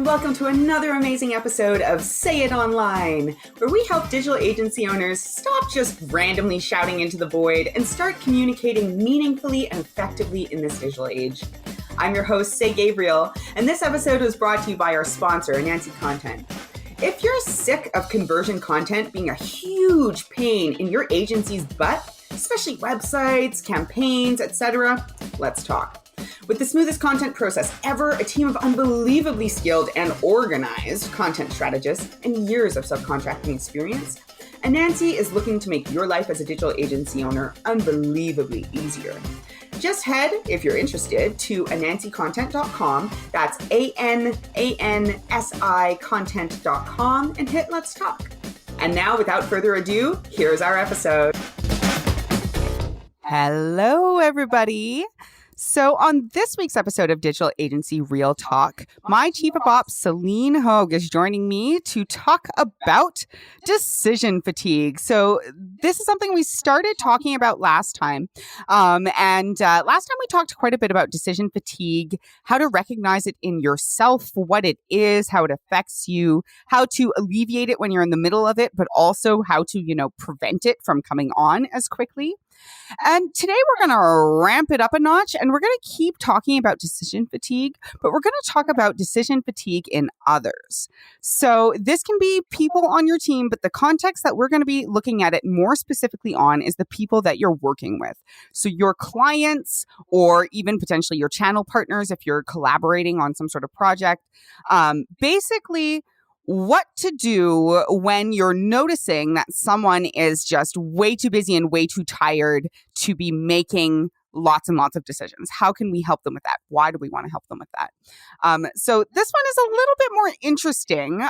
welcome to another amazing episode of Say It Online, where we help digital agency owners stop just randomly shouting into the void and start communicating meaningfully and effectively in this digital age. I'm your host, Say Gabriel, and this episode was brought to you by our sponsor, Anansi Content. If you're sick of conversion content being a huge pain in your agency's butt, especially websites, campaigns, etc., let's talk. With the smoothest content process ever, a team of unbelievably skilled and organized content strategists, and years of subcontracting experience, Anansi is looking to make your life as a digital agency owner unbelievably easier. Just head, if you're interested, to anansicontent.com, that's ANANSI content.com, and hit Let's Talk. And now, without further ado, here's our episode. Hello, everybody. So on this week's episode of Digital Agency Real Talk, my Chief of Ops, Celene Hogue, is joining me to talk about decision fatigue. So this is something we started talking about last time. Last time we talked quite a bit about decision fatigue, how to recognize it in yourself, what it is, how it affects you, how to alleviate it when you're in the middle of it, but also how to, prevent it from coming on as quickly. And today we're going to ramp it up a notch, and we're going to keep talking about decision fatigue, but we're going to talk about decision fatigue in others. So this can be people on your team, but the context that we're going to be looking at it more specifically on is the people that you're working with. So your clients, or even potentially your channel partners if you're collaborating on some sort of project. Basically, what to do when you're noticing that someone is just way too busy and way too tired to be making lots and lots of decisions. How can we help them with that? Why do we want to help them with that? So this one is a little bit more interesting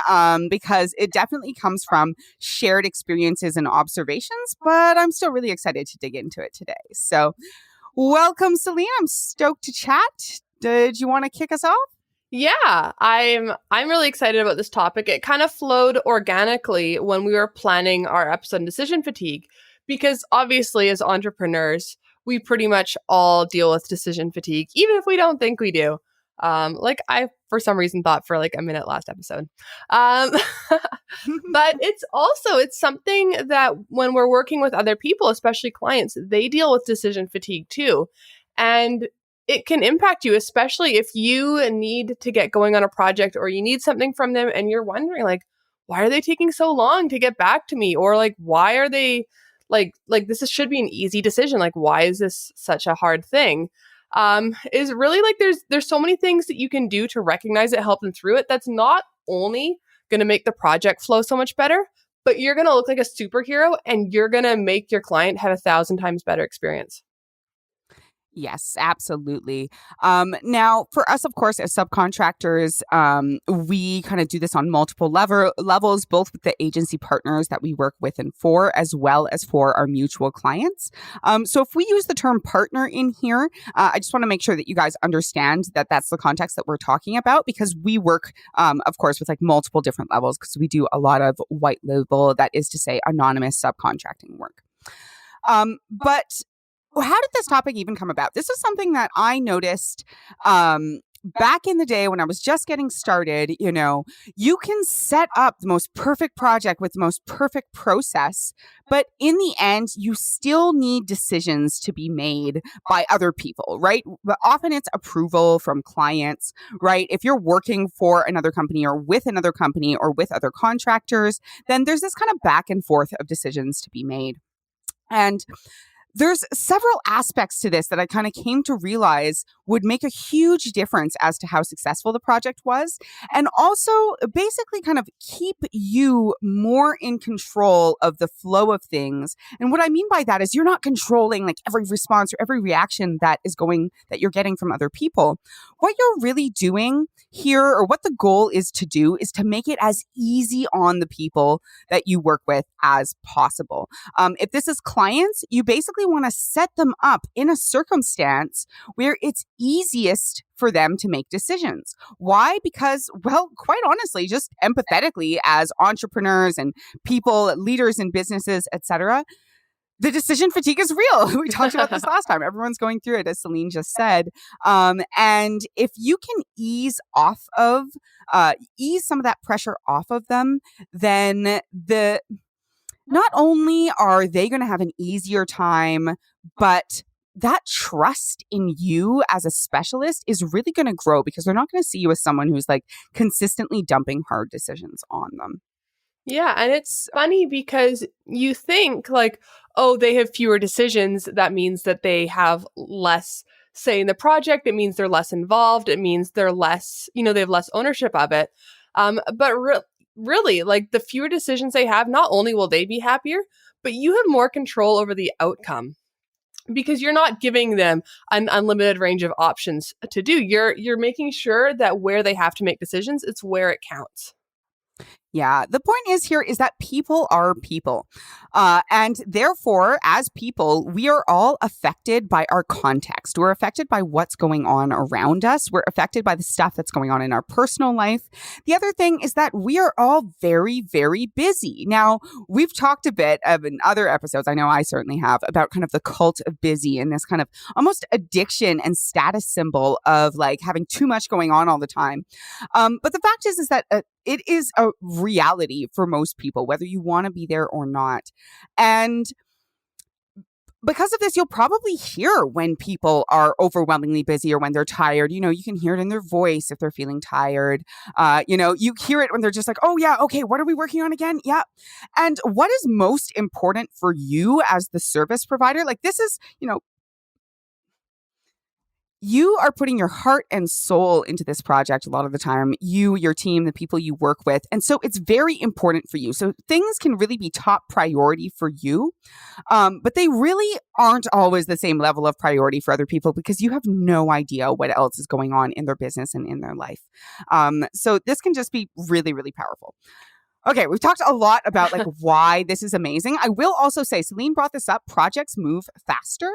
because it definitely comes from shared experiences and observations, but I'm still really excited to dig into it today. So welcome, Celene. I'm stoked to chat. Did you want to kick us off? Yeah, I'm really excited about this topic. It kind of flowed organically when we were planning our episode on decision fatigue, because obviously as entrepreneurs, we pretty much all deal with decision fatigue, even if we don't think we do. Like I, for some reason, thought for like a minute last episode. But it's something that when we're working with other people, especially clients, they deal with decision fatigue too. And it can impact you, especially if you need to get going on a project or you need something from them and you're wondering like, why are they taking so long to get back to me? Or like, why are they should be an easy decision. Like, why is this such a hard thing? Is really like, there's so many things that you can do to recognize it, help them through it. That's not only going to make the project flow so much better, but you're going to look like a superhero and you're going to make your client have 1,000 times better experience. Yes, absolutely. Now, for us, of course, as subcontractors, we kind of do this on multiple levels, both with the agency partners that we work with and for, as well as for our mutual clients. So if we use the term partner in here, I just want to make sure that you guys understand that that's the context that we're talking about, because we work, of course, with like multiple different levels, because we do a lot of white label, that is to say, anonymous subcontracting work. But how did this topic even come about? This is something that I noticed back in the day when I was just getting started. You can set up the most perfect project with the most perfect process, but in the end, you still need decisions to be made by other people, right? But often it's approval from clients, right? If you're working for another company or with another company or with other contractors, then there's this kind of back and forth of decisions to be made. And there's several aspects to this that I kind of came to realize would make a huge difference as to how successful the project was, and also basically kind of keep you more in control of the flow of things. And what I mean by that is you're not controlling like every response or every reaction that you're getting from other people. What you're really doing here, or what the goal is to do, is to make it as easy on the people that you work with as possible. If this is clients, you basically want to set them up in a circumstance where it's easiest for them to make decisions. Why? Because, well, quite honestly, just empathetically, as entrepreneurs and people, leaders in businesses, etc., the decision fatigue is real. We talked about this last time. Everyone's going through it, as Celene just said. And if you can ease some of that pressure off of them, then not only are they going to have an easier time, but that trust in you as a specialist is really going to grow because they're not going to see you as someone who's like consistently dumping hard decisions on them. Yeah, and it's funny because you think like, oh, they have fewer decisions. That means that they have less say in the project. It means they're less involved. It means they're less, they have less ownership of it. But really, like the fewer decisions they have, not only will they be happier, but you have more control over the outcome because you're not giving them an unlimited range of options to do. You're making sure that where they have to make decisions, it's where it counts. Yeah. The point is that people are people. And therefore, as people, we are all affected by our context. We're affected by what's going on around us. We're affected by the stuff that's going on in our personal life. The other thing is that we are all very, very busy. Now, we've talked a bit in other episodes, I know I certainly have, about kind of the cult of busy and this kind of almost addiction and status symbol of like having too much going on all the time. But the fact is that it is a reality for most people, whether you want to be there or not. And because of this, you'll probably hear when people are overwhelmingly busy or when they're tired. You can hear it in their voice if they're feeling tired. You hear it when they're just like, oh, yeah, okay, what are we working on again? Yeah. And what is most important for you as the service provider? Like this is, you are putting your heart and soul into this project a lot of the time, you, your team, the people you work with. And so it's very important for you. So things can really be top priority for you, but they really aren't always the same level of priority for other people because you have no idea what else is going on in their business and in their life. So this can just be really, really powerful. Okay, we've talked a lot about like why this is amazing. I will also say, Celene brought this up, projects move faster.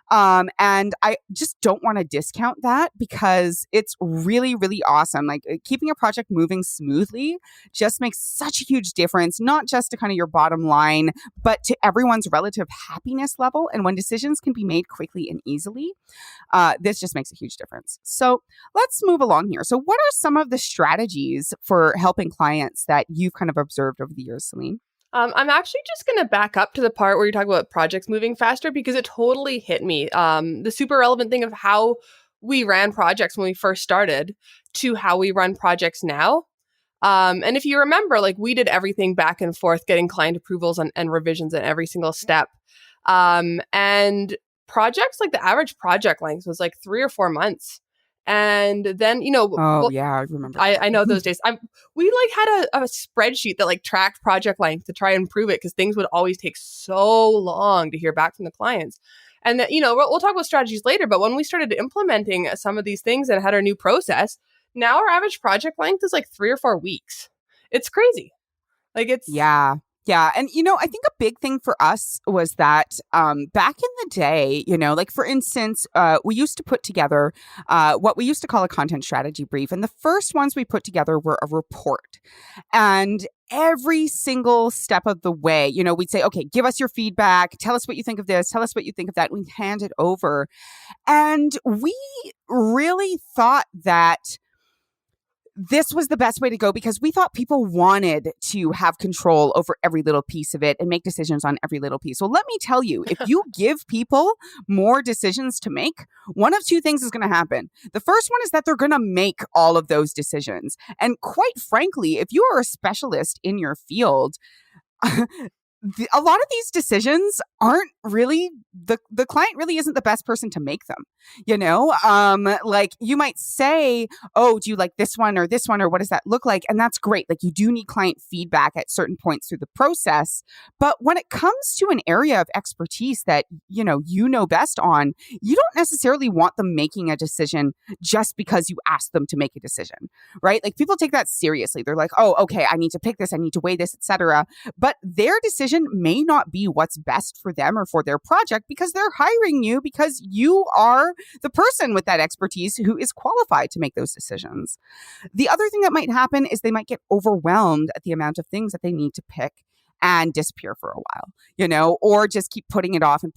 And I just don't want to discount that because it's really, really awesome. Like keeping a project moving smoothly just makes such a huge difference, not just to kind of your bottom line, but to everyone's relative happiness level. And when decisions can be made quickly and easily, this just makes a huge difference. So let's move along here. So what are some of the strategies for helping clients that you've kind of observed over the years, Celene? I'm actually just going to back up to the part where you talk about projects moving faster because it totally hit me. The super relevant thing of how we ran projects when we first started to how we run projects now. And if you remember, like we did everything back and forth, getting client approvals and revisions at every single step. And projects, like the average project length was like 3 or 4 months. And then, yeah, I remember. I know those days. We like had a spreadsheet that like tracked project length to try and improve it because things would always take so long to hear back from the clients. And that, we'll talk about strategies later, but when we started implementing some of these things and had our new process, now our average project length is like 3 or 4 weeks. It's crazy. Like it's Yeah. And, I think a big thing for us was that back in the day, like for instance, we used to put together what we used to call a content strategy brief. And the first ones we put together were a report. And every single step of the way, we'd say, okay, give us your feedback. Tell us what you think of this. Tell us what you think of that. We'd hand it over. And we really thought that this was the best way to go because we thought people wanted to have control over every little piece of it and make decisions on every little piece. Well, let me tell you, if you give people more decisions to make, one of two things is going to happen. The first one is that they're going to make all of those decisions. And quite frankly, if you are a specialist in your field, a lot of these decisions aren't really the client really isn't the best person to make them. Like you might say, oh, do you like this one or what does that look like? And that's great. Like you do need client feedback at certain points through the process. But when it comes to an area of expertise that, you know best on, you don't necessarily want them making a decision just because you asked them to make a decision, right? Like people take that seriously. They're like, oh, okay, I need to pick this. I need to weigh this, etc. But their decision may not be what's best for them or for their project because they're hiring you because you are the person with that expertise who is qualified to make those decisions. The other thing that might happen is they might get overwhelmed at the amount of things that they need to pick and disappear for a while, or just keep putting it off and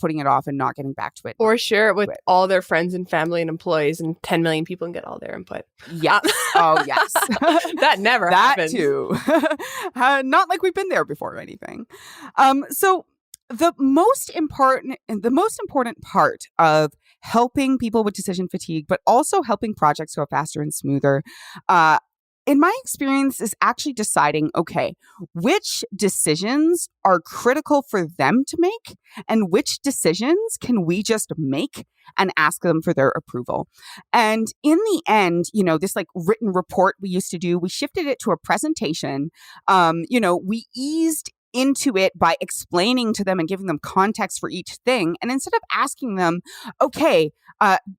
not getting back to it. Or share it with all their friends and family and employees and 10 million people and get all their input. Yeah. Oh, yes. That never happens. That too. Not like we've been there before or anything. So the most important part of helping people with decision fatigue, but also helping projects go faster and smoother, in my experience, is actually deciding, okay, which decisions are critical for them to make and which decisions can we just make and ask them for their approval. And in the end, this like written report we used to do, we shifted it to a presentation. We eased into it by explaining to them and giving them context for each thing. And instead of asking them, okay,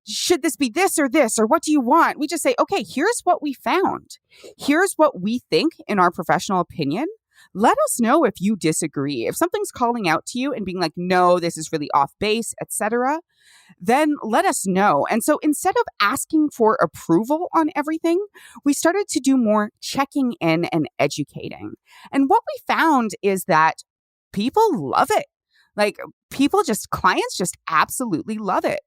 should this be this, or what do you want? We just say, okay, here's what we found. Here's what we think in our professional opinion. Let us know if you disagree. If something's calling out to you and being like, no, this is really off base, etc., then let us know. And so instead of asking for approval on everything, we started to do more checking in and educating. And what we found is that people love it. Like clients just absolutely love it.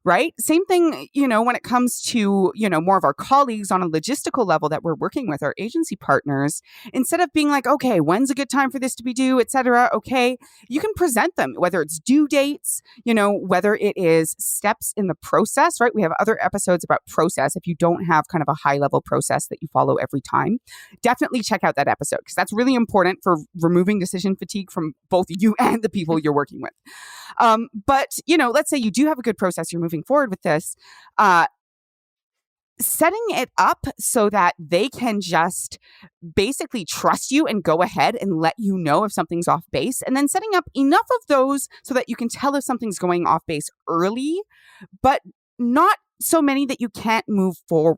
Right? Same thing, when it comes to, more of our colleagues on a logistical level that we're working with, our agency partners. Instead of being like, okay, when's a good time for this to be due, et cetera, okay, you can present them, whether it's due dates, whether it is steps in the process, right? We have other episodes about process. If you don't have kind of a high level process that you follow every time, definitely check out that episode because that's really important for removing decision fatigue from both you and the people you're working with. But, let's say you do have a good process, you're moving forward with this, setting it up so that they can just basically trust you and go ahead and let you know if something's off base, and then setting up enough of those so that you can tell if something's going off base early, but not so many that you can't move forward.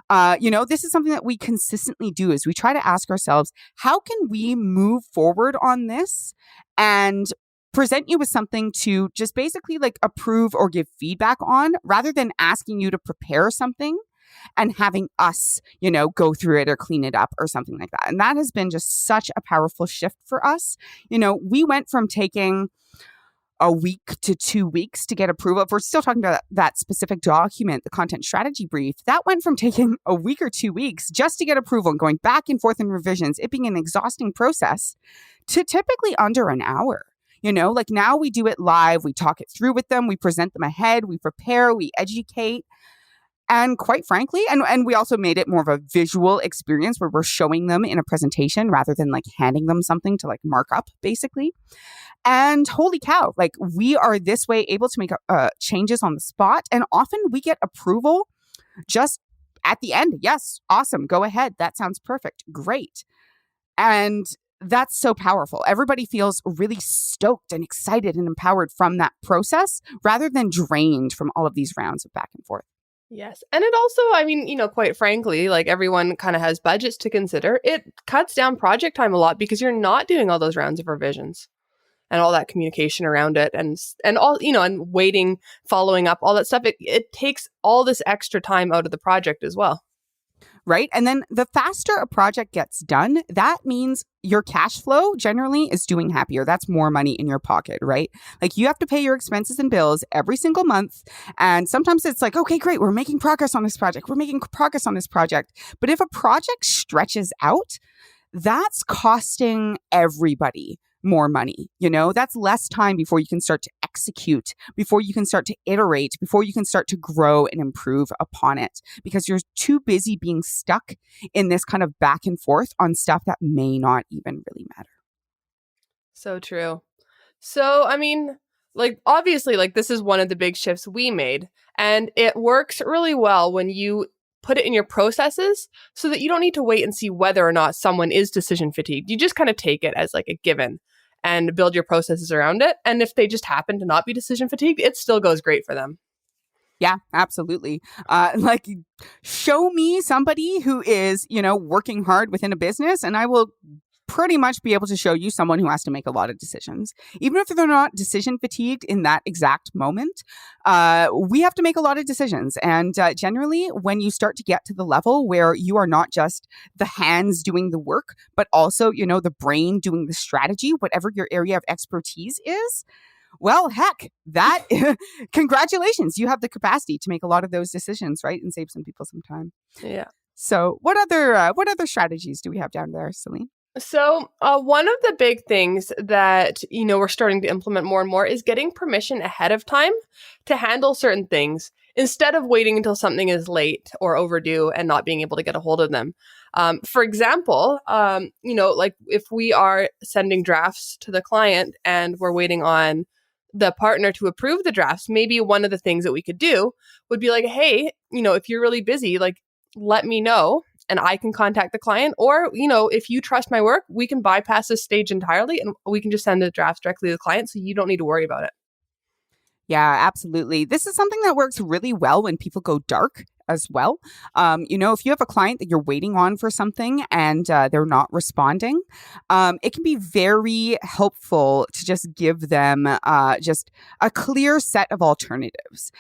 This is something that we consistently do is we try to ask ourselves, how can we move forward on this and present you with something to just basically like approve or give feedback on, rather than asking you to prepare something and having us, go through it or clean it up or something like that. And that has been just such a powerful shift for us. We went from taking a week to 2 weeks to get approval. If we're still talking about that specific document, the content strategy brief, that went from taking a week or 2 weeks just to get approval and going back and forth in revisions, it being an exhausting process, to typically under an hour. Like now we do it live, we talk it through with them, we present them ahead, we prepare, we educate. And quite frankly, and we also made it more of a visual experience where we're showing them in a presentation rather than like handing them something to like mark up basically. And holy cow, like we are this way able to make changes on the spot. And often we get approval just at the end. Yes, awesome, go ahead. That sounds perfect. Great. And that's so powerful. Everybody feels really stoked and excited and empowered from that process rather than drained from all of these rounds of back and forth. Yes. And it also, quite frankly, like everyone kind of has budgets to consider. It cuts down project time a lot because you're not doing all those rounds of revisions and all that communication around it and all, and waiting, following up, all that stuff. It takes all this extra time out of the project as well. Right. And then the faster a project gets done, that means your cash flow generally is doing happier. That's more money in your pocket, right? Like you have to pay your expenses and bills every single month. And sometimes it's like, okay, great, we're making progress on this project. But if a project stretches out, that's costing everybody more money. That's less time before you can start to execute, before you can start to iterate, before you can start to grow and improve upon it, because you're too busy being stuck in this kind of back and forth on stuff that may not even really matter. So true. So, obviously, this is one of the big shifts we made, and it works really well when you put it in your processes so that you don't need to wait and see whether or not someone is decision fatigued. You just kind of take it as like a given and build your processes around it. And if they just happen to not be decision fatigued, it still goes great for them. Yeah, absolutely. Show me somebody who is, working hard within a business and I will pretty much be able to show you someone who has to make a lot of decisions. Even if they're not decision fatigued in that exact moment, we have to make a lot of decisions. And generally, when you start to get to the level where you are not just the hands doing the work, but also, the brain doing the strategy, whatever your area of expertise is, well, heck, that congratulations. You have the capacity to make a lot of those decisions, right? And save some people some time. Yeah. So what other strategies do we have down there, Celene? So one of the big things that, we're starting to implement more and more is getting permission ahead of time to handle certain things instead of waiting until something is late or overdue and not being able to get a hold of them. For example, like if we are sending drafts to the client and we're waiting on the partner to approve the drafts, maybe one of the things that we could do would be like, hey, if you're really busy, like, let me know and I can contact the client. Or, if you trust my work, we can bypass this stage entirely and we can just send the drafts directly to the client so you don't need to worry about it. Yeah, absolutely. This is something that works really well when people go dark as well. If you have a client that you're waiting on for something and they're not responding, it can be very helpful to just give them just a clear set of alternatives,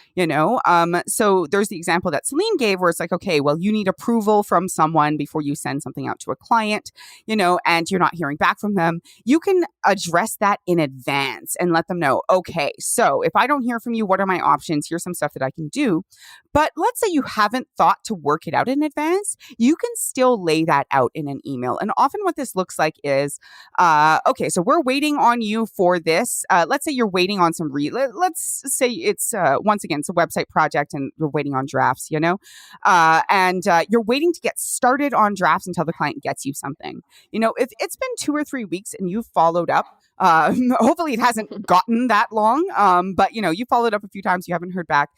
So there's the example that Celene gave where it's like, okay, well, you need approval from someone before you send something out to a client, and you're not hearing back from them. You can address that in advance and let them know, okay, so if I don't hear from you, what are my options? Here's some stuff that I can do. But let's say you haven't thought to work it out in advance, you can still lay that out in an email. And often what this looks like is, okay, so we're waiting on you for this. Let's say you're waiting on some, let's say it's, once again, it's a website project and you're waiting on drafts, and you're waiting to get started on drafts until the client gets you something. If it's been 2 or 3 weeks and you've followed up, hopefully it hasn't gotten that long, but you followed up a few times, you haven't heard back.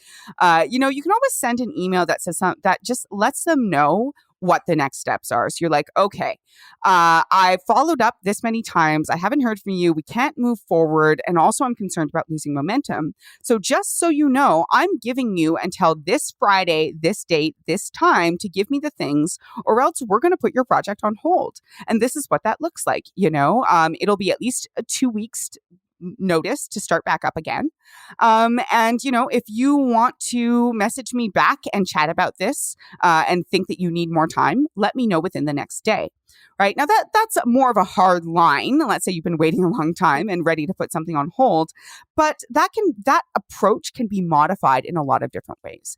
You can always send an email that says something that just lets them know what the next steps are. So you're like, okay, I followed up this many times. I haven't heard from you. We can't move forward. And also I'm concerned about losing momentum. So just so you know, I'm giving you until this Friday, this date, this time to give me the things, or else we're going to put your project on hold. And this is what that looks like. It'll be at least 2 weeks notice to start back up again. If you want to message me back and chat about this and think that you need more time, let me know within the next day. Right now, that's more of a hard line. Let's say you've been waiting a long time and ready to put something on hold, but that approach can be modified in a lot of different ways.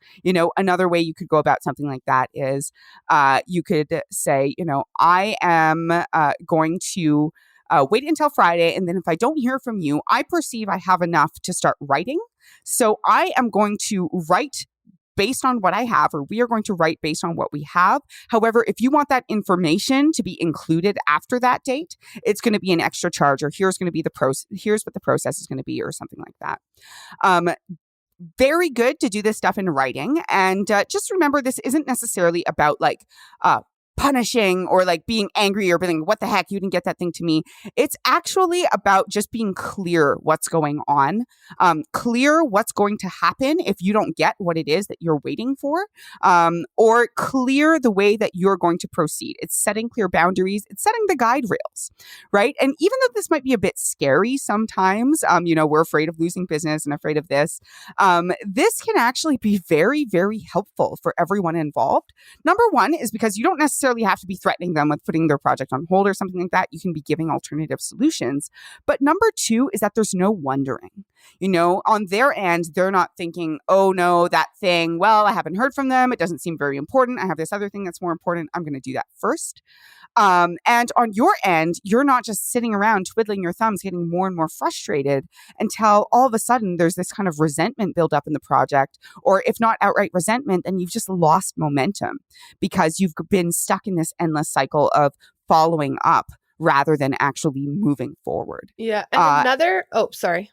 Another way you could go about something like that is you could say, I am going to wait until Friday. And then if I don't hear from you, I perceive I have enough to start writing. So I am going to write based on what I have, or we are going to write based on what we have. However, if you want that information to be included after that date, it's going to be an extra charge, or here's going to be here's what the process is going to be, or something like that. Very good to do this stuff in writing. And just remember, this isn't necessarily about punishing or being angry or being, what the heck, you didn't get that thing to me. It's actually about just being clear what's going on, clear what's going to happen if you don't get what it is that you're waiting for, or clear the way that you're going to proceed. It's setting clear boundaries. It's setting the guide rails, right? And even though this might be a bit scary sometimes, we're afraid of losing business and afraid of this, this can actually be very, very helpful for everyone involved. Number one is because you don't necessarily have to be threatening them with putting their project on hold or something like that. You can be giving alternative solutions. But number two is that there's no wondering. On their end, they're not thinking, oh no, that thing, well, I haven't heard from them. It doesn't seem very important. I have this other thing that's more important. I'm going to do that first. And on your end, you're not just sitting around twiddling your thumbs, getting more and more frustrated until all of a sudden there's this kind of resentment build up in the project, or if not outright resentment, then you've just lost momentum because you've been stuck in this endless cycle of following up rather than actually moving forward. Yeah. And sorry.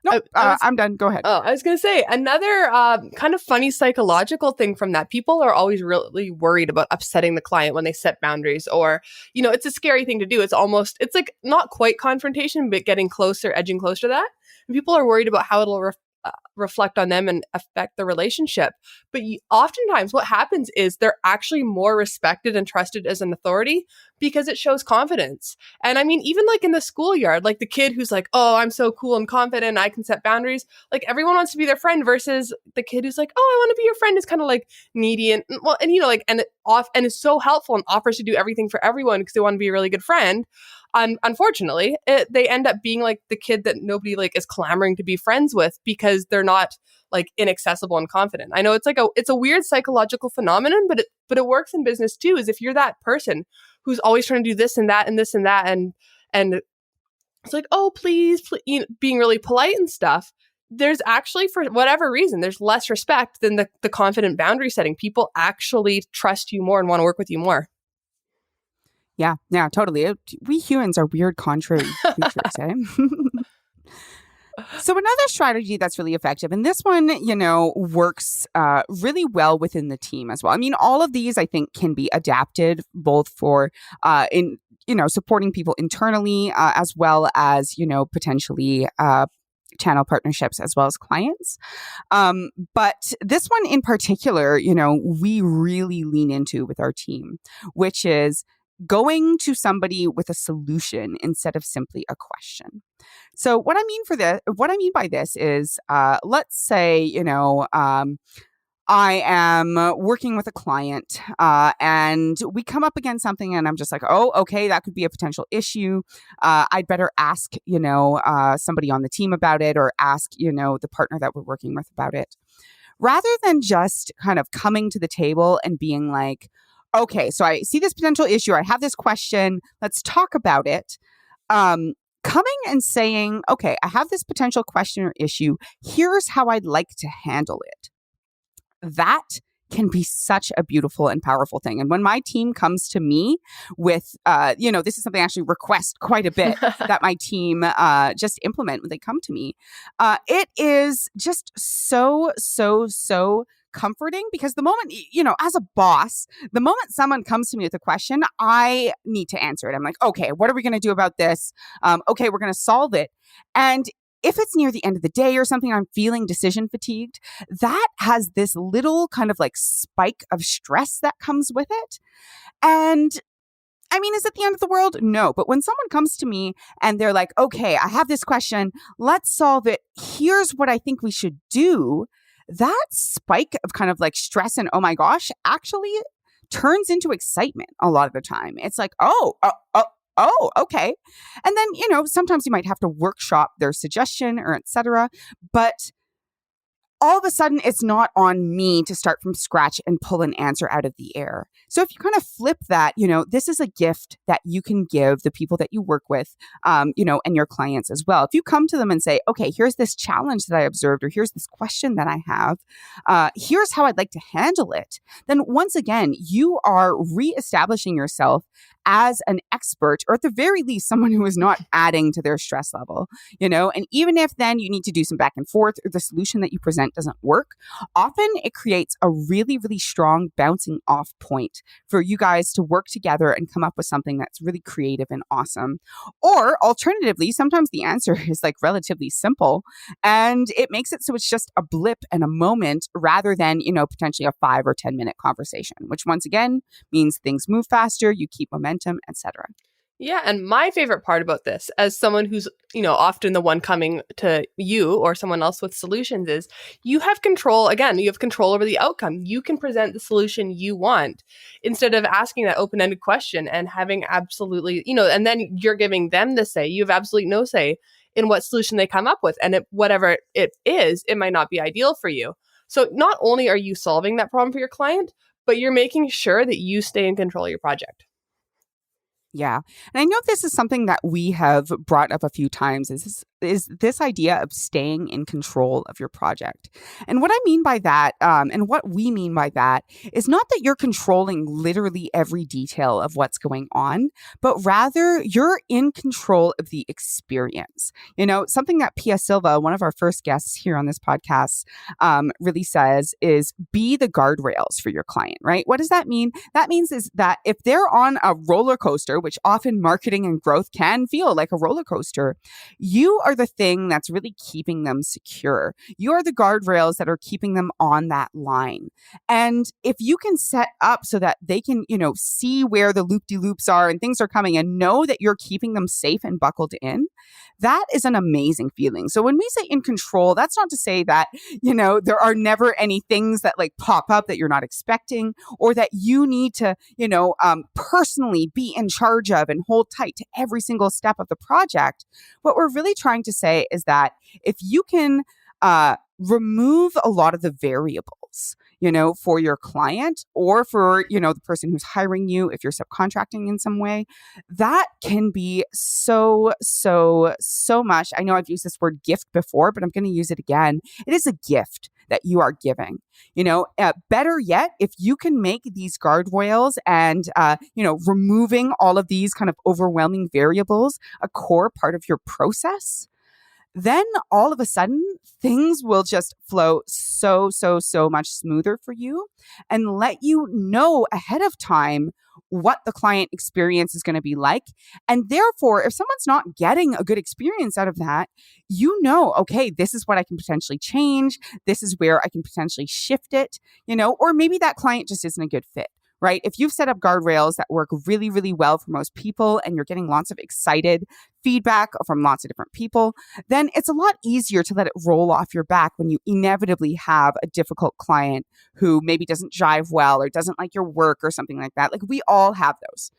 No, I'm done. Go ahead. Oh, I was going to say another kind of funny psychological thing from that. People are always really worried about upsetting the client when they set boundaries, or, it's a scary thing to do. It's not quite confrontation, but getting closer, edging closer to that. And people are worried about how it'll reflect on them and affect the relationship. But oftentimes what happens is they're actually more respected and trusted as an authority because it shows confidence. And I mean, even like in the schoolyard, like the kid who's like, oh, I'm so cool and confident, I can set boundaries. Like everyone wants to be their friend versus the kid who's like, oh, I want to be your friend, is kind of like needy and well, and you know, like, and is so helpful and offers to do everything for everyone because they want to be a really good friend. Unfortunately, they end up being like the kid that nobody like is clamoring to be friends with because they're not like inaccessible and confident. I know it's like it's a weird psychological phenomenon, but it works in business too. Is if you're that person who's always trying to do this and that and this and that and it's like, oh, please, you know, being really polite and stuff. There's actually, for whatever reason, there's less respect than the confident boundary setting. People actually trust you more and want to work with you more. Yeah, totally. We humans are weird, contrary creatures, eh? So another strategy that's really effective, and this one, you know, works really well within the team as well. I mean, all of these, I think, can be adapted both for supporting people internally as well as, you know, potentially channel partnerships as well as clients. But this one in particular, you know, we really lean into with our team, which is going to somebody with a solution instead of simply a question. So what I mean by this is, let's say, you know, I am working with a client and we come up against something and I'm just like, oh, okay, that could be a potential issue. I'd better ask, you know, somebody on the team about it, or ask, you know, the partner that we're working with about it. Rather than just kind of coming to the table and being like, okay, so I see this potential issue. I have this question. Let's talk about it. Coming and saying, okay, I have this potential question or issue. Here's how I'd like to handle it. That can be such a beautiful and powerful thing. And when my team comes to me with, this is something I actually request quite a bit that my team just implement when they come to me. It is just so comforting, because the moment, you know, as a boss, the moment someone comes to me with a question, I need to answer it. I'm like, okay, what are we going to do about this? Okay, we're going to solve it. And if it's near the end of the day or something, I'm feeling decision fatigued, that has this little kind of like spike of stress that comes with it. And I mean, is it the end of the world? No. But when someone comes to me and they're like, okay, I have this question, let's solve it. Here's what I think we should do. That spike of kind of like stress and, oh my gosh, actually turns into excitement a lot of the time. It's like, oh, okay. And then, you know, sometimes you might have to workshop their suggestion or etc. But all of a sudden, it's not on me to start from scratch and pull an answer out of the air. So if you kind of flip that, you know, this is a gift that you can give the people that you work with, and your clients as well. If you come to them and say, okay, here's this challenge that I observed, or here's this question that I have, here's how I'd like to handle it, then once again, you are reestablishing yourself as an expert, or at the very least, someone who is not adding to their stress level, you know. And even if then you need to do some back and forth, or the solution that you present doesn't work, often it creates a really, really strong bouncing off point for you guys to work together and come up with something that's really creative and awesome. Or alternatively, sometimes the answer is like relatively simple, and it makes it so it's just a blip and a moment rather than, you know, potentially a 5 or 10 minute conversation, which once again means things move faster, you keep momentum, etc. Yeah, and my favorite part about this, as someone who's, you know, often the one coming to you or someone else with solutions, is you have control. Again, you have control over the outcome. You can present the solution you want instead of asking that open-ended question and having absolutely, you know, and then you're giving them the say. You have absolutely no say in what solution they come up with. And whatever it is, it might not be ideal for you. So not only are you solving that problem for your client, but you're making sure that you stay in control of your project. Yeah. And I know this is something that we have brought up a few times, is this idea of staying in control of your project. And what I mean by that, and what we mean by that, is not that you're controlling literally every detail of what's going on, but rather you're in control of the experience. You know, something that Pia Silva, one of our first guests here on this podcast, really says is be the guardrails for your client, right? What does that mean? That means is that if they're on a roller coaster, which often marketing and growth can feel like a roller coaster, you are the thing that's really keeping them secure. You are the guardrails that are keeping them on that line. And if you can set up so that they can, see where the loop-de-loops are and things are coming and know that you're keeping them safe and buckled in, that is an amazing feeling. So when we say in control, that's not to say that, there are never any things that like pop up that you're not expecting, or that you need to, personally be in charge of and hold tight to every single step of the project. What we're really trying to say is that if you can remove a lot of the variables, for your client or for, the person who's hiring you, if you're subcontracting in some way, that can be so, so, so much. I know I've used this word gift before, but I'm going to use it again. It is a gift that you are giving. Better yet, if you can make these guardrails and, removing all of these kind of overwhelming variables a core part of your process, then all of a sudden things will just flow so, so, so much smoother for you, and let you know ahead of time what the client experience is going to be like. And therefore, if someone's not getting a good experience out of that, okay, this is what I can potentially change. This is where I can potentially shift it, or maybe that client just isn't a good fit. Right? If you've set up guardrails that work really, really well for most people and you're getting lots of excited feedback from lots of different people, then it's a lot easier to let it roll off your back when you inevitably have a difficult client who maybe doesn't jive well or doesn't like your work or something like that. Like we all have those.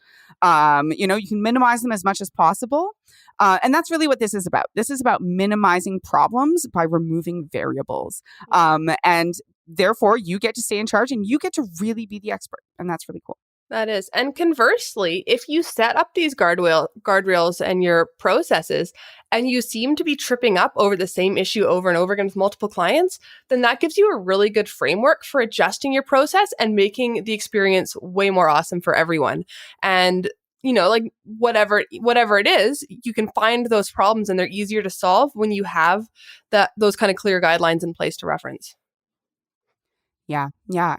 You can minimize them as much as possible. And that's really what this is about. This is about minimizing problems by removing variables. And therefore, you get to stay in charge and you get to really be the expert. And that's really cool. That is. And conversely, if you set up these guardrails and your processes and you seem to be tripping up over the same issue over and over again with multiple clients, then that gives you a really good framework for adjusting your process and making the experience way more awesome for everyone. And like whatever it is, you can find those problems and they're easier to solve when you have those kind of clear guidelines in place to reference. Yeah,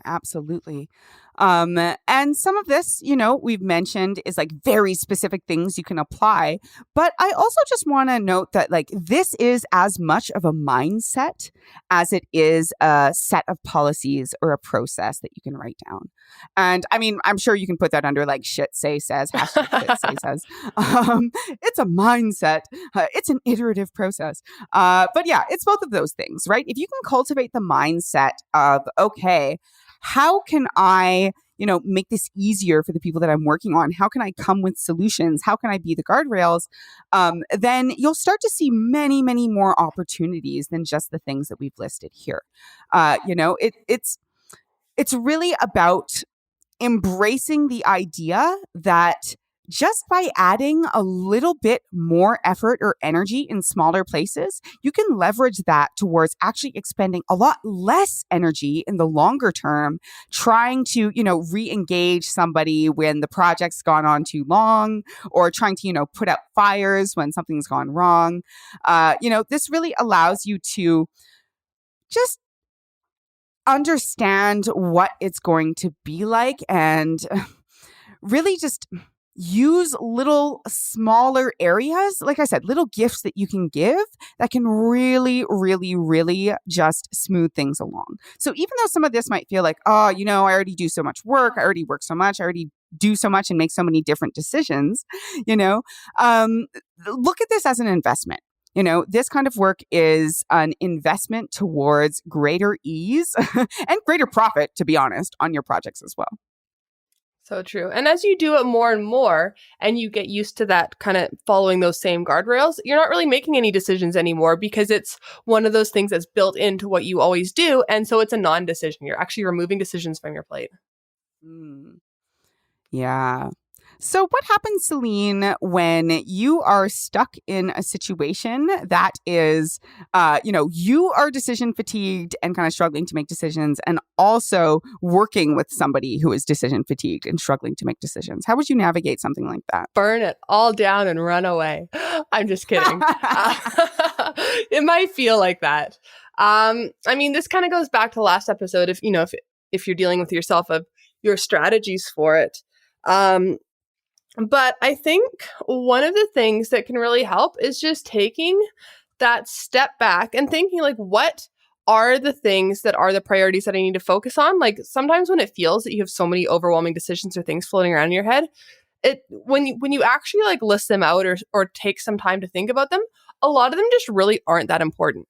absolutely. And some of this, we've mentioned is like very specific things you can apply. But I also just want to note that like this is as much of a mindset as it is a set of policies or a process that you can write down. And I mean, I'm sure you can put that under like shit say says, hashtag shit say says. It's a mindset. It's an iterative process. But yeah, it's both of those things, right? If you can cultivate the mindset of, okay, how can I, make this easier for the people that I'm working on? How can I come with solutions? How can I be the guardrails? Then you'll start to see many, many more opportunities than just the things that we've listed here. It's really about embracing the idea that just by adding a little bit more effort or energy in smaller places, you can leverage that towards actually expending a lot less energy in the longer term, trying to, re-engage somebody when the project's gone on too long, or trying to, put out fires when something's gone wrong. This really allows you to just understand what it's going to be like and really just use little smaller areas, like I said, little gifts that you can give that can really, really, really just smooth things along. So even though some of this might feel like, I already do so much work, I already work so much, I already do so much and make so many different decisions, look at this as an investment. This kind of work is an investment towards greater ease and greater profit, to be honest, on your projects as well. So true. And as you do it more and more and you get used to that kind of following those same guardrails, you're not really making any decisions anymore because it's one of those things that's built into what you always do. And so it's a non-decision. You're actually removing decisions from your plate. Yeah. So what happens, Celene, when you are stuck in a situation that is, you are decision fatigued and kind of struggling to make decisions, and also working with somebody who is decision fatigued and struggling to make decisions? How would you navigate something like that? Burn it all down and run away. I'm just kidding. It might feel like that. This kind of goes back to last episode. If you're dealing with yourself, of your strategies for it. But I think one of the things that can really help is just taking that step back and thinking like, what are the things that are the priorities that I need to focus on? Like sometimes when it feels that you have so many overwhelming decisions or things floating around in your head, when you actually like list them out or take some time to think about them, a lot of them just really aren't that important.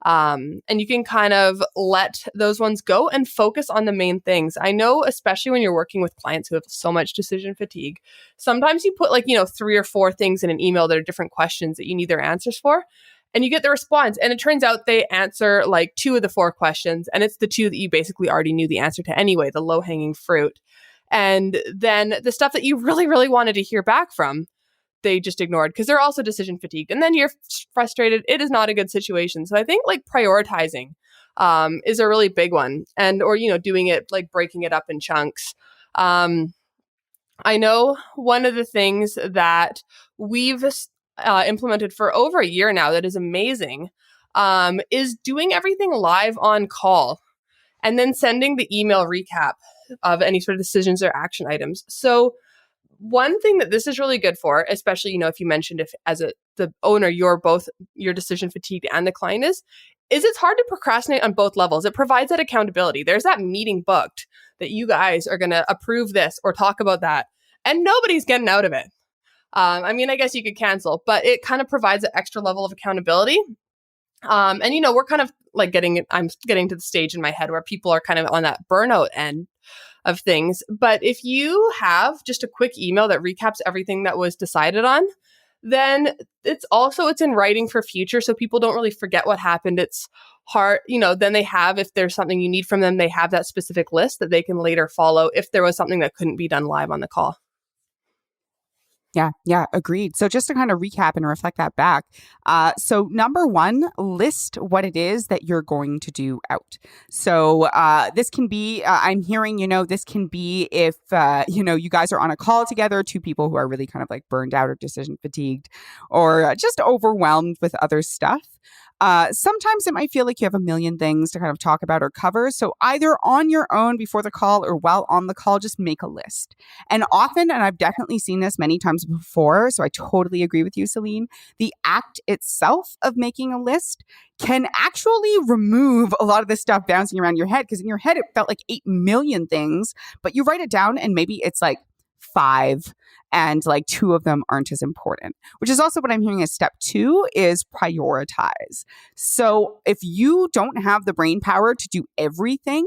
And you can kind of let those ones go and focus on the main things. I know, especially when you're working with clients who have so much decision fatigue, sometimes you put like, 3 or 4 things in an email that are different questions that you need their answers for. And you get the response. And it turns out they answer like 2 of the 4 questions. And it's the 2 that you basically already knew the answer to anyway, the low hanging fruit. And then the stuff that you really, really wanted to hear back from, they just ignored because they're also decision fatigued. And then you're frustrated. It is not a good situation. So I think like prioritizing is a really big one. And, or, doing it, like breaking it up in chunks. I know one of the things that we've implemented for over a year now that is amazing is doing everything live on call and then sending the email recap of any sort of decisions or action items. So one thing that this is really good for, especially, if you mentioned if as the owner, you're decision fatigued and the client is it's hard to procrastinate on both levels. It provides that accountability. There's that meeting booked that you guys are going to approve this or talk about that, and nobody's getting out of it. I guess you could cancel, but it kind of provides an extra level of accountability. And we're kind of like I'm getting to the stage in my head where people are kind of on that burnout end of things. But if you have just a quick email that recaps everything that was decided on, then it's in writing for future. So people don't really forget what happened. It's hard, then they have, if there's something you need from them, they have that specific list that they can later follow if there was something that couldn't be done live on the call. Yeah, agreed. So just to kind of recap and reflect that back. So number 1, list what it is that you're going to do out. So this can be, I'm hearing, this can be if, you guys are on a call together, 2 people who are really kind of like burned out or decision fatigued or just overwhelmed with other stuff. Sometimes it might feel like you have a million things to kind of talk about or cover. So either on your own before the call or while on the call, just make a list. And often, and I've definitely seen this many times before, so I totally agree with you, Celene, the act itself of making a list can actually remove a lot of this stuff bouncing around your head, because in your head, it felt like 8 million things, but you write it down and maybe it's like 5 and like 2 of them aren't as important, which is also what I'm hearing as step 2 is prioritize. So if you don't have the brain power to do everything,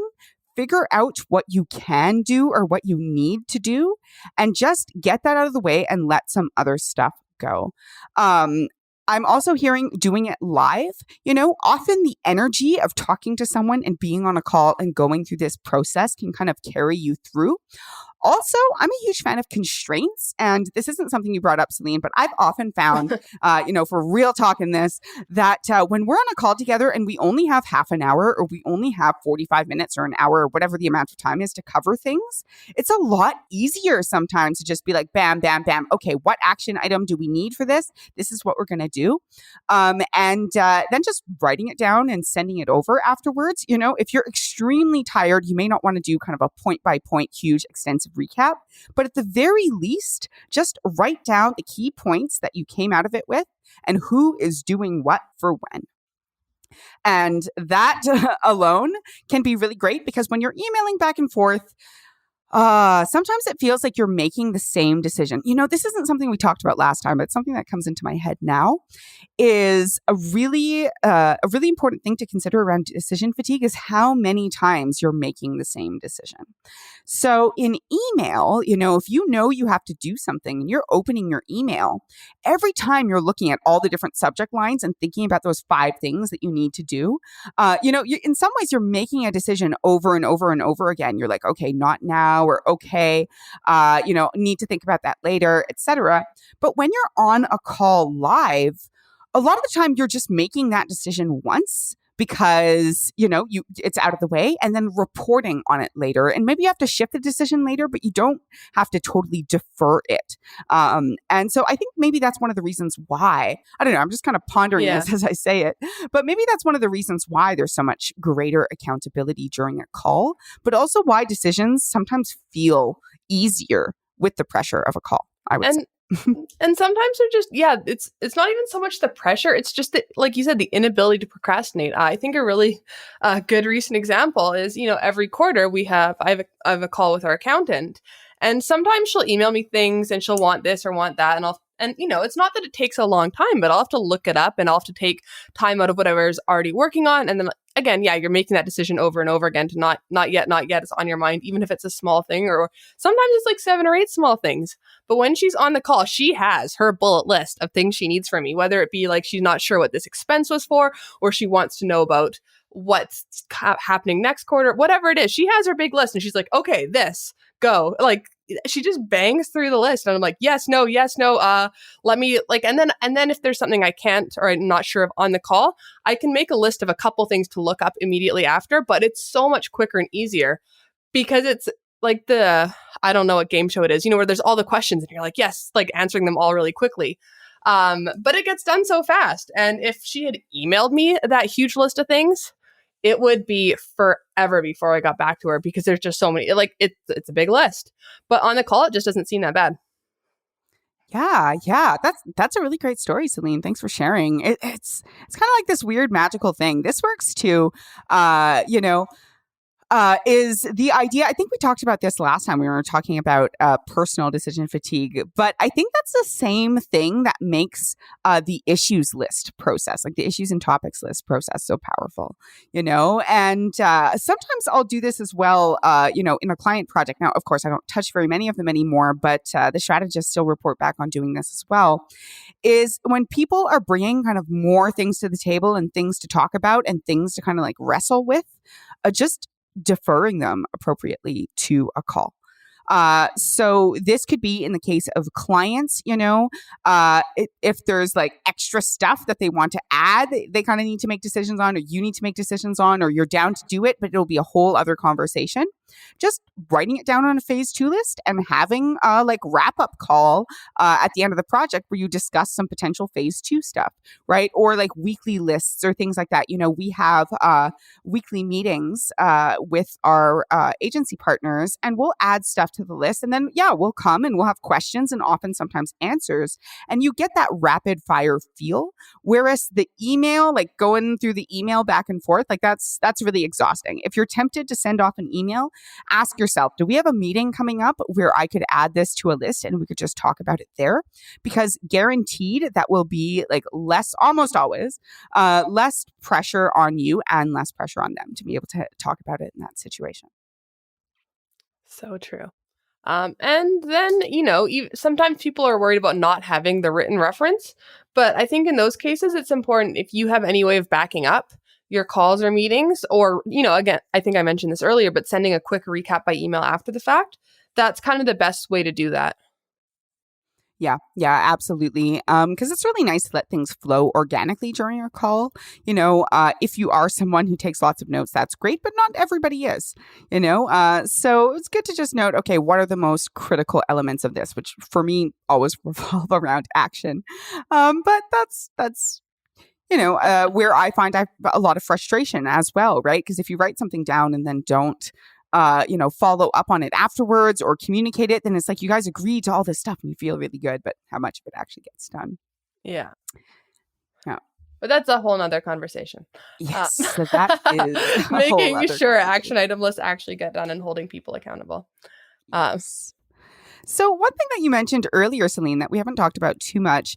figure out what you can do or what you need to do and just get that out of the way and let some other stuff go. I'm also hearing doing it live. Often the energy of talking to someone and being on a call and going through this process can kind of carry you through. Also, I'm a huge fan of constraints, and this isn't something you brought up, Celene, but I've often found, for real talk in this, that when we're on a call together and we only have half an hour or we only have 45 minutes or an hour or whatever the amount of time is to cover things, it's a lot easier sometimes to just be like, bam, bam, bam. Okay, what action item do we need for this? This is what we're going to do. And then just writing it down and sending it over afterwards. If you're extremely tired, you may not want to do kind of a point by point, huge, extensive recap, but at the very least, just write down the key points that you came out of it with and who is doing what for when. And that alone can be really great because when you're emailing back and forth, sometimes it feels like you're making the same decision. This isn't something we talked about last time, but it's something that comes into my head now. Is a really important thing to consider around decision fatigue is how many times you're making the same decision. So in email, if you have to do something and you're opening your email, every time you're looking at all the different subject lines and thinking about those 5 things that you need to do, in some ways you're making a decision over and over and over again. You're like, okay, not now, or okay, need to think about that later, etc. But when you're on a call live, a lot of the time you're just making that decision once because, it's out of the way and then reporting on it later. And maybe you have to shift the decision later, but you don't have to totally defer it. And so I think maybe that's one of the reasons why, I don't know, I'm just kind of pondering this as I say it, but maybe that's one of the reasons why there's so much greater accountability during a call, but also why decisions sometimes feel easier with the pressure of a call, I would say. And sometimes they're just, it's not even so much the pressure. It's just that, like you said, the inability to procrastinate. I think a really good recent example is, every quarter I have a call with our accountant, and sometimes she'll email me things and she'll want this or want that. And it's not that it takes a long time, but I'll have to look it up and I'll have to take time out of whatever's already working on. And then again, you're making that decision over and over again to not yet, it's on your mind, even if it's a small thing, or sometimes it's like 7 or 8 small things. But when she's on the call, she has her bullet list of things she needs from me, whether it be like she's not sure what this expense was for, or she wants to know about what's happening next quarter, whatever it is. She has her big list and she's like, okay, this, go. Like, she just bangs through the list, and I'm like, yes, no, let me and then if there's something I can't or I'm not sure of on the call, I can make a list of a couple things to look up immediately after, but it's so much quicker and easier because it's like I don't know what game show it is, where there's all the questions and you're like, yes, like answering them all really quickly. But it gets done so fast. And if she had emailed me that huge list of things, it would be forever before I got back to her because there's just so many, it's a big list, but on the call, it just doesn't seem that bad. Yeah. That's a really great story, Celene. Thanks for sharing. It's kind of like this weird magical thing. This works too. Is the idea, I think we talked about this last time we were talking about personal decision fatigue, but I think that's the same thing that makes the issues list process, like the issues and topics list process, so powerful, and sometimes I'll do this as well, in a client project. Now, of course, I don't touch very many of them anymore, but the strategists still report back on doing this as well, is when people are bringing kind of more things to the table and things to talk about and things to kind of like wrestle with, just deferring them appropriately to a call. So this could be in the case of clients, if there's like extra stuff that they want to add, they kind of need to make decisions on, or you need to make decisions on, or you're down to do it, but it'll be a whole other conversation. Just writing it down on a phase 2 list and having a wrap up call at the end of the project where you discuss some potential phase 2 stuff, right? Or like weekly lists or things like that. We have weekly meetings with our agency partners, and we'll add stuff to the list, and then we'll come and we'll have questions and often sometimes answers, and you get that rapid fire feel, whereas the email, like going through the email back and forth, like that's really exhausting. If you're tempted to send off an email, ask yourself, do we have a meeting coming up where I could add this to a list and we could just talk about it there? Because guaranteed that will be less, almost always, less pressure on you and less pressure on them to be able to talk about it in that situation. So true. And then, sometimes people are worried about not having the written reference, but I think in those cases, it's important if you have any way of backing up your calls or meetings, or, again, I think I mentioned this earlier, but sending a quick recap by email after the fact, that's kind of the best way to do that. Yeah, absolutely. Because it's really nice to let things flow organically during a call. If you are someone who takes lots of notes, that's great, but not everybody is, so it's good to just note, okay, what are the most critical elements of this, which for me always revolve around action. But that's where I find I have a lot of frustration as well, right? Because if you write something down and then don't follow up on it afterwards or communicate it, then it's like you guys agree to all this stuff and you feel really good, but how much of it actually gets done? Yeah. Yeah. But that's a whole nother conversation. Yes, so that is making sure action item lists actually get done and holding people accountable. Yes. So one thing that you mentioned earlier, Celene, that we haven't talked about too much,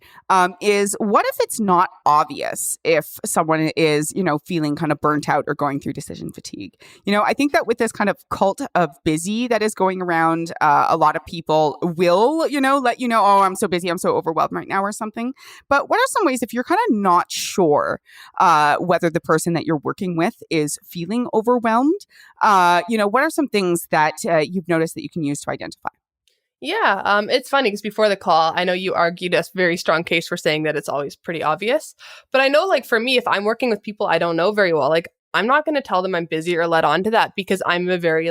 is what if it's not obvious if someone is, feeling kind of burnt out or going through decision fatigue? I think that with this kind of cult of busy that is going around, a lot of people will, let you know, oh, I'm so busy, I'm so overwhelmed right now or something. But what are some ways if you're kind of not sure whether the person that you're working with is feeling overwhelmed? What are some things that you've noticed that you can use to identify? Yeah, it's funny because before the call, I know you argued a very strong case for saying that it's always pretty obvious. But I know, for me, if I'm working with people I don't know very well, I'm not going to tell them I'm busy or let on to that because I'm a very,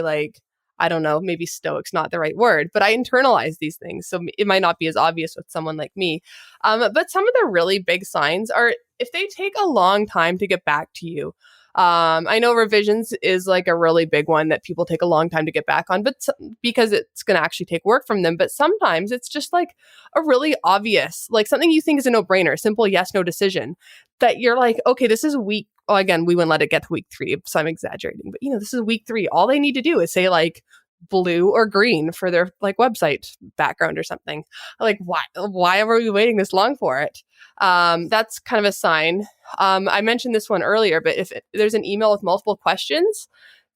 I don't know, maybe stoic's not the right word, but I internalize these things. So it might not be as obvious with someone like me. But some of the really big signs are if they take a long time to get back to you, I know revisions is like a really big one that people take a long time to get back on, but because it's going to actually take work from them. But sometimes it's just like a really obvious, like something you think is a no-brainer, simple yes, no decision that you're like, okay, this is week. Oh, again, we wouldn't let it get to week 3, so I'm exaggerating. But this is week 3. All they need to do is say like blue or green for their like website background or something. Like, why are we waiting this long for it? That's kind of a sign. I mentioned this one earlier, but if there's an email with multiple questions,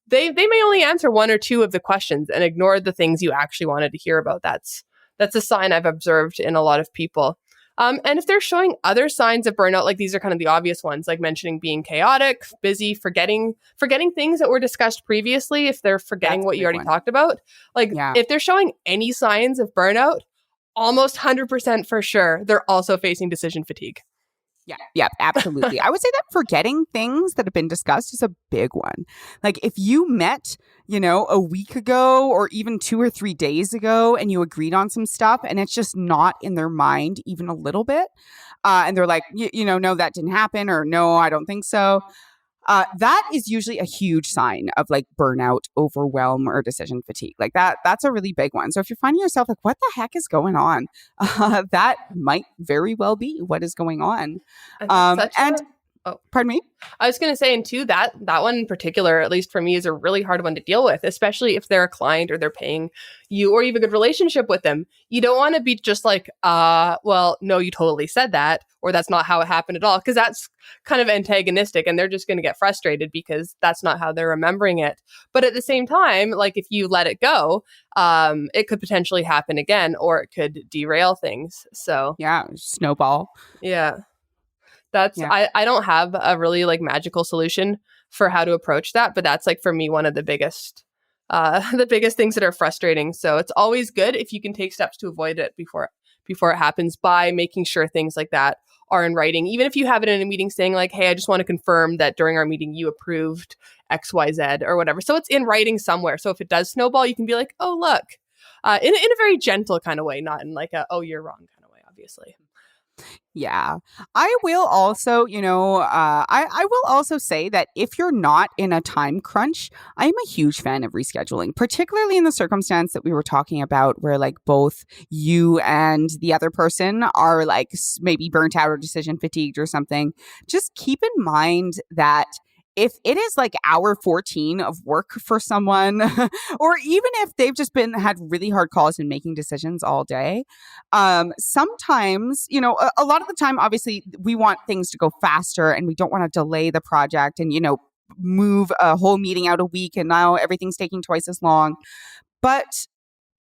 they may only answer 1 or 2 of the questions and ignore the things you actually wanted to hear about. That's a sign I've observed in a lot of people. And if they're showing other signs of burnout, like these are kind of the obvious ones, like mentioning being chaotic, busy, forgetting things that were discussed previously, if they're forgetting what you already talked about, like if they're showing any signs of burnout, almost 100% for sure, they're also facing decision fatigue. Yeah, absolutely. I would say that forgetting things that have been discussed is a big one. Like if you met, a week ago or even 2 or 3 days ago and you agreed on some stuff and it's just not in their mind even a little bit. And they're like, no, that didn't happen, or no, I don't think so. That is usually a huge sign of like burnout, overwhelm, or decision fatigue. Like that's a really big one. So if you're finding yourself like, what the heck is going on? That might very well be what is going on. Pardon me? I was going to say, and too, that one in particular, at least for me, is a really hard one to deal with, especially if they're a client or they're paying you or you have a good relationship with them. You don't want to be just like, well, no, you totally said that, or that's not how it happened at all, because that's kind of antagonistic and they're just going to get frustrated because that's not how they're remembering it. But at the same time, like if you let it go, it could potentially happen again, or it could derail things. So yeah, snowball. Yeah. I don't have a really like magical solution for how to approach that, but that's like for me one of the biggest things that are frustrating. So it's always good if you can take steps to avoid it before it happens by making sure things like that are in writing. Even if you have it in a meeting saying like, hey, I just want to confirm that during our meeting you approved XYZ or whatever. So it's in writing somewhere. So if it does snowball, you can be like, oh, look, in a very gentle kind of way, not in like a, oh, you're wrong kind of way, obviously. Yeah. I will also, I will also say that if you're not in a time crunch, I'm a huge fan of rescheduling, particularly in the circumstance that we were talking about where like both you and the other person are like maybe burnt out or decision fatigued or something. Just keep in mind that if it is like hour 14 of work for someone, or even if they've just had really hard calls and making decisions all day, sometimes, a lot of the time, obviously, we want things to go faster and we don't want to delay the project and, move a whole meeting out a week and now everything's taking twice as long. But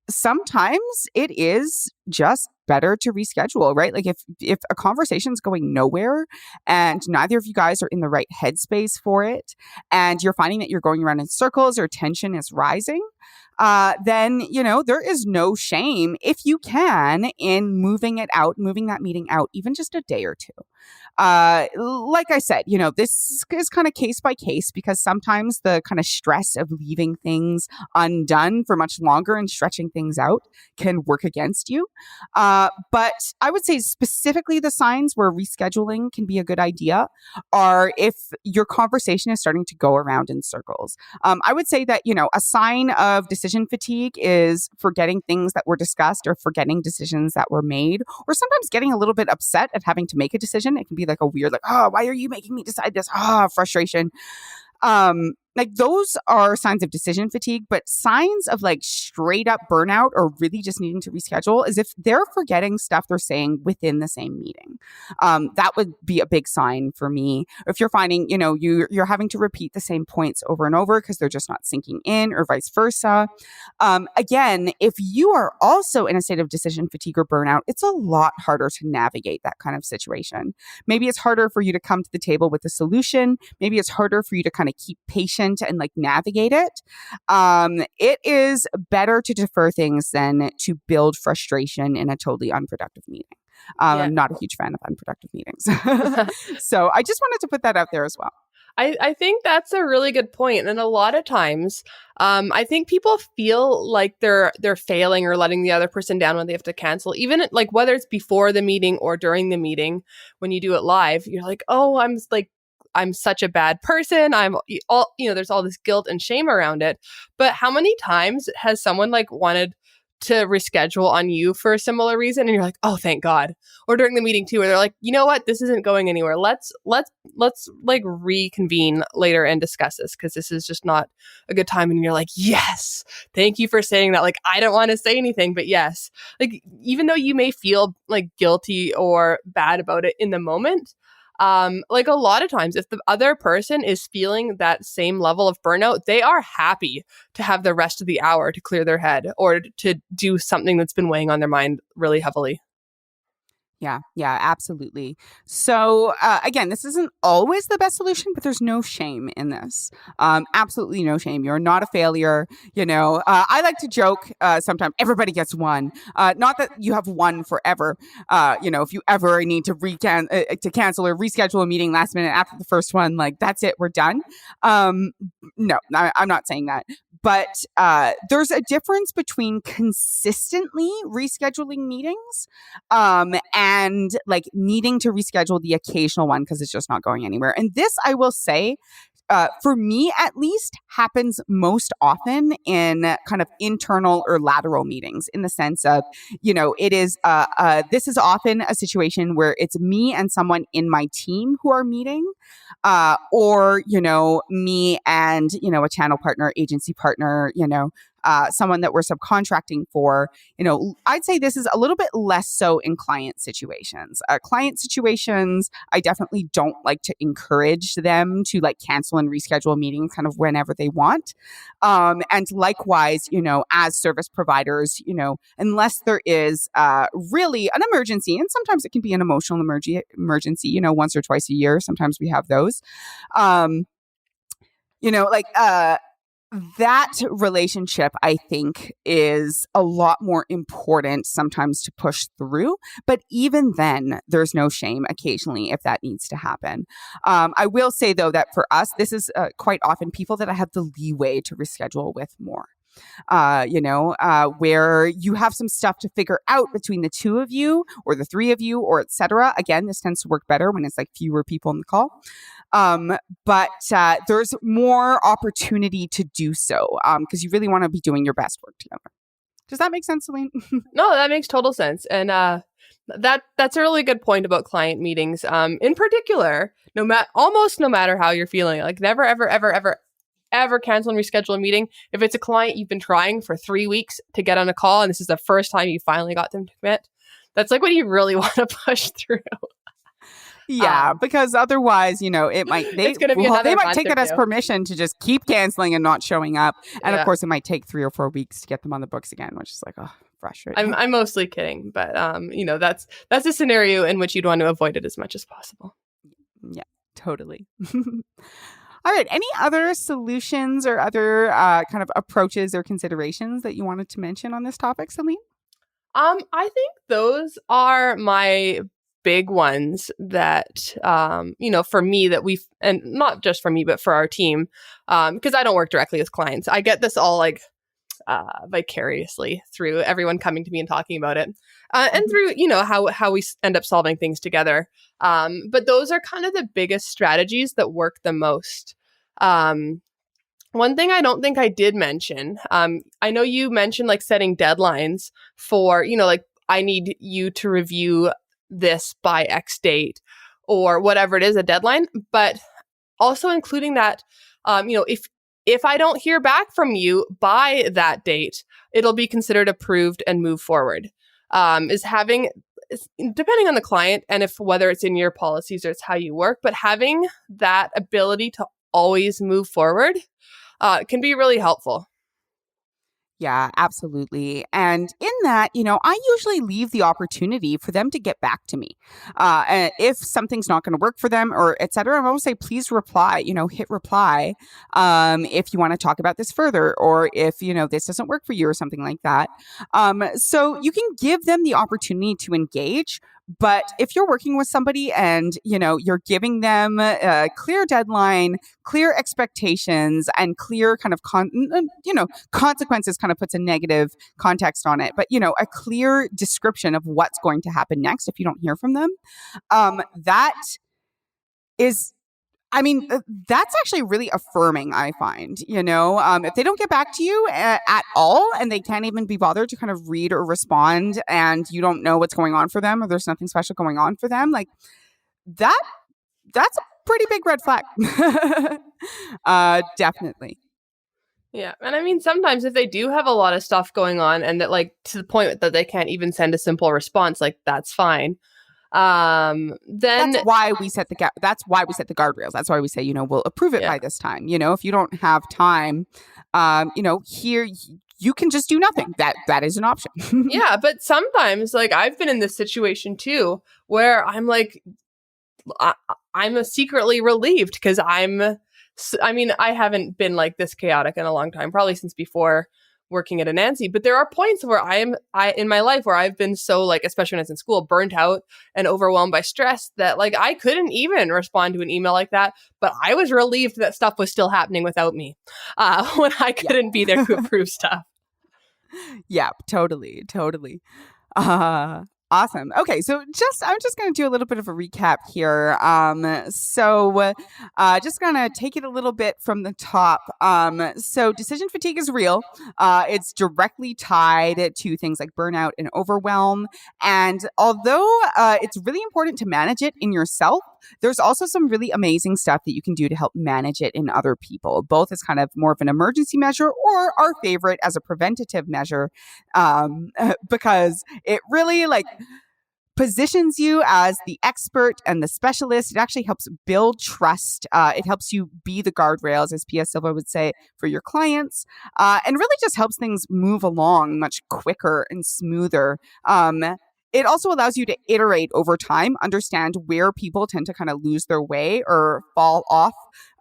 sometimes it is just better to reschedule, right? Like if a conversation's going nowhere and neither of you guys are in the right headspace for it and you're finding that you're going around in circles or tension is rising, then, there is no shame if you can in moving that meeting out, even just a day or 2. Like I said, this is kind of case by case because sometimes the kind of stress of leaving things undone for much longer and stretching things out can work against you. But I would say specifically the signs where rescheduling can be a good idea are if your conversation is starting to go around in circles. I would say that, a sign of decision fatigue is forgetting things that were discussed or forgetting decisions that were made, or sometimes getting a little bit upset at having to make a decision. It can be like a weird, like, oh, why are you making me decide this? Frustration. Like those are signs of decision fatigue, but signs of like straight up burnout or really just needing to reschedule is if they're forgetting stuff they're saying within the same meeting. That would be a big sign for me. If you're finding, you're having to repeat the same points over and over because they're just not sinking in, or vice versa. Again, if you are also in a state of decision fatigue or burnout, it's a lot harder to navigate that kind of situation. Maybe it's harder for you to come to the table with a solution. Maybe it's harder for you to kind of keep patient and like navigate it. It is better to defer things than to build frustration in a totally unproductive meeting. I'm not a huge fan of unproductive meetings. So I just wanted to put that out there as well. I think that's a really good point. And a lot of times, I think people feel like they're failing or letting the other person down when they have to cancel, even like whether it's before the meeting or during the meeting. When you do it live, you're like, oh, I'm like I'm such a bad person. There's all this guilt and shame around it. But how many times has someone like wanted to reschedule on you for a similar reason, and you're like, oh, thank God. Or during the meeting too, where they're like, you know what, this isn't going anywhere. Let's like reconvene later and discuss this, because this is just not a good time. And you're like, yes, thank you for saying that. Like, I don't want to say anything, but yes, like, even though you may feel like guilty or bad about it in the moment, like a lot of times, if the other person is feeling that same level of burnout, they are happy to have the rest of the hour to clear their head or to do something that's been weighing on their mind really heavily. Yeah, absolutely. So again, this isn't always the best solution, but there's no shame in this. Absolutely no shame. You're not a failure. I like to joke sometimes everybody gets one. Not that you have one forever. If you ever need to cancel or reschedule a meeting last minute after the first one, like that's it, we're done. No, I'm not saying that. But there's a difference between consistently rescheduling meetings and like needing to reschedule the occasional one because it's just not going anywhere. And this, I will say, for me at least, happens most often in kind of internal or lateral meetings, in the sense of, it is, this is often a situation where it's me and someone in my team who are meeting, or, me and, a channel partner, agency partner, someone that we're subcontracting for. I'd say this is a little bit less so in client situations. Client situations, I definitely don't like to encourage them to like cancel and reschedule meetings kind of whenever they want. And likewise, as service providers, unless there is really an emergency, and sometimes it can be an emotional emergency, once or twice a year. Sometimes we have those. That relationship, I think, is a lot more important sometimes to push through. But even then, there's no shame occasionally if that needs to happen. I will say, though, that for us, this is quite often people that I have the leeway to reschedule with more. Where you have some stuff to figure out between the two of you or the three of you or et cetera. Again, this tends to work better when it's like fewer people in the call. But there's more opportunity to do so because you really want to be doing your best work together. Does that make sense, Celene? No, that makes total sense. And that's a really good point about client meetings. In particular, almost no matter how you're feeling, like never, ever, ever, ever, ever cancel and reschedule a meeting. If it's a client you've been trying for 3 weeks to get on a call, and this is the first time you finally got them to commit, that's like what you really want to push through. Yeah, because otherwise, they might take that as permission to just keep canceling and not showing up. And of course, it might take 3 or 4 weeks to get them on the books again, which is like, oh, frustrating. I'm mostly kidding, but that's a scenario in which you'd want to avoid it as much as possible. Yeah, totally. All right. Any other solutions or other kind of approaches or considerations that you wanted to mention on this topic, Celene? I think those are my big ones that, for me and not just for me, but for our team, because I don't work directly with clients. I get this all like vicariously through everyone coming to me and talking about it, and through, how we end up solving things together. But those are kind of the biggest strategies that work the most. One thing I don't think I did mention, I know you mentioned like setting deadlines for, like I need you to review this by X date or whatever it is, a deadline, but also including that, if I don't hear back from you by that date, it'll be considered approved and move forward. Depending on the client and whether it's in your policies or it's how you work, but having that ability to always move forward can be really helpful. Yeah, absolutely. And in that, I usually leave the opportunity for them to get back to me. If something's not going to work for them or et cetera, I always say, please reply, hit reply if you want to talk about this further, or if, this doesn't work for you or something like that. So you can give them the opportunity to engage. But if you're working with somebody and, you're giving them a clear deadline, clear expectations, and clear kind of, consequences kind of puts a negative context on it. But, a clear description of what's going to happen next if you don't hear from them, that is I mean, that's actually really affirming, I find. If they don't get back to you at all and they can't even be bothered to kind of read or respond and you don't know what's going on for them or there's nothing special going on for them, like that's a pretty big red flag. Definitely. Yeah. And I mean, sometimes if they do have a lot of stuff going on and that, like, to the point that they can't even send a simple response, like, that's fine. Then that's why we set the guardrails. That's why we say, we'll approve it by this time. If you don't have time, here you can just do nothing. That is an option. Yeah, but sometimes, like, I've been in this situation too, where I'm like, I'm secretly relieved because I haven't been like this chaotic in a long time, probably since before working at Anansi, but there are points where I in my life where I've been so, like, especially when I was in school, burnt out and overwhelmed by stress that, like, I couldn't even respond to an email like that, but I was relieved that stuff was still happening without me when I couldn't be there to approve stuff. Yeah, totally. Awesome. Okay, so I'm just going to do a little bit of a recap here. Just going to take it a little bit from the top. So decision fatigue is real. It's directly tied to things like burnout and overwhelm. And although it's really important to manage it in yourself, there's also some really amazing stuff that you can do to help manage it in other people, both as kind of more of an emergency measure or our favorite as a preventative measure, because it really, like, positions you as the expert and the specialist. It actually helps build trust. It helps you be the guardrails, as P.S. Silva would say, for your clients, and really just helps things move along much quicker and smoother. It also allows you to iterate over time, understand where people tend to kind of lose their way or fall off,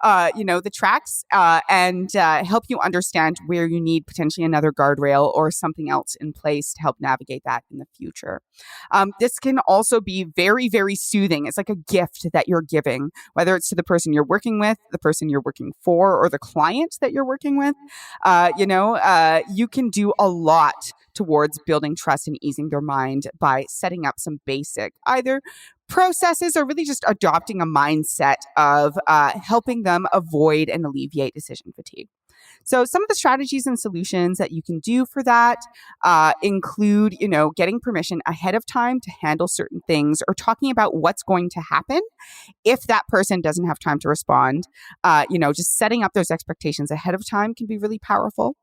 the tracks, and help you understand where you need potentially another guardrail or something else in place to help navigate that in the future. This can also be very, very soothing. It's like a gift that you're giving, whether it's to the person you're working with, the person you're working for, or the client that you're working with. You can do a lot towards building trust and easing their mind by setting up some basic either processes or really just adopting a mindset of helping them avoid and alleviate decision fatigue. So some of the strategies and solutions that you can do for that include, getting permission ahead of time to handle certain things or talking about what's going to happen if that person doesn't have time to respond. Just setting up those expectations ahead of time can be really powerful.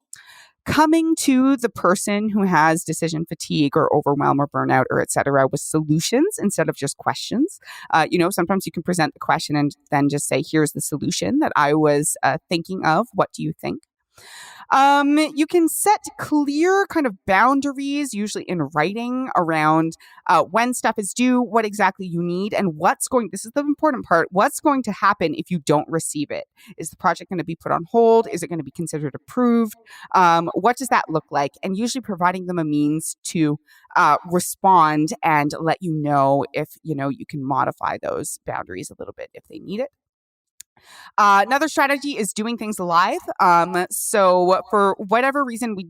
Coming to the person who has decision fatigue or overwhelm or burnout or et cetera with solutions instead of just questions. Sometimes you can present the question and then just say, here's the solution that I was thinking of. What do you think? You can set clear kind of boundaries, usually in writing, around when stuff is due, what exactly you need, and this is the important part, what's going to happen if you don't receive it. Is the project going to be put on hold? Is it going to be considered approved? What does that look like? And usually providing them a means to respond and let you know if, you can modify those boundaries a little bit if they need it. Another strategy is doing things live. So for whatever reason, we